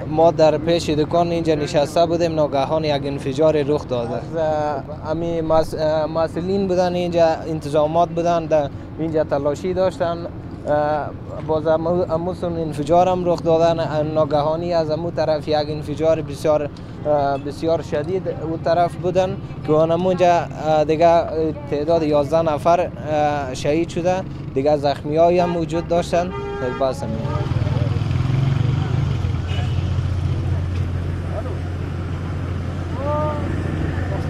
ما در پیش دکان اینجا نشسته بودیم، ناگهان یک انفجار رخ داده. امی مسئولین بودن اینجا، انتظامات بودن در اینجا تلاشی داشتن، باز اموسون انفجار هم رخ دادن. ناگهانی از امو طرف یک انفجار بسیار شدید او طرف بودن که اونجا دیگه تعداد 11 نفر شهید شده، دیگه زخمی هایی هم موجود داشتن. بس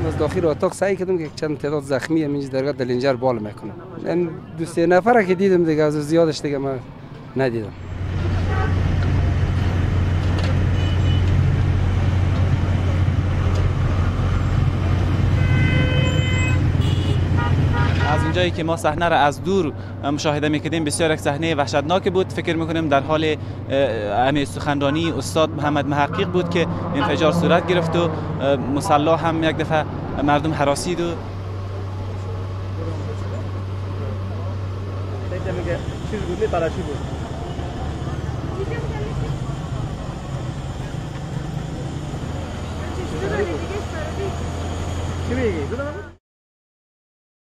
از داخل اتاق سعی کردم که چند تعداد زخمی هم اینجا درگاه دلنجر بال میکنم. من 2-3 نفر که دیدم دیگه، از زیادش دیگه من ندیدم. از اینجایی که ما صحنه را از دور مشاهده میکردیم، بسیار یک صحنه وحشتناک بود. فکر میکنیم در حال همه سخنرانی استاد محمد محقق بود که انفجار صورت گرفت و مسلح هم یک دفعه مردم هراسید و چیز بود، پراشی بود.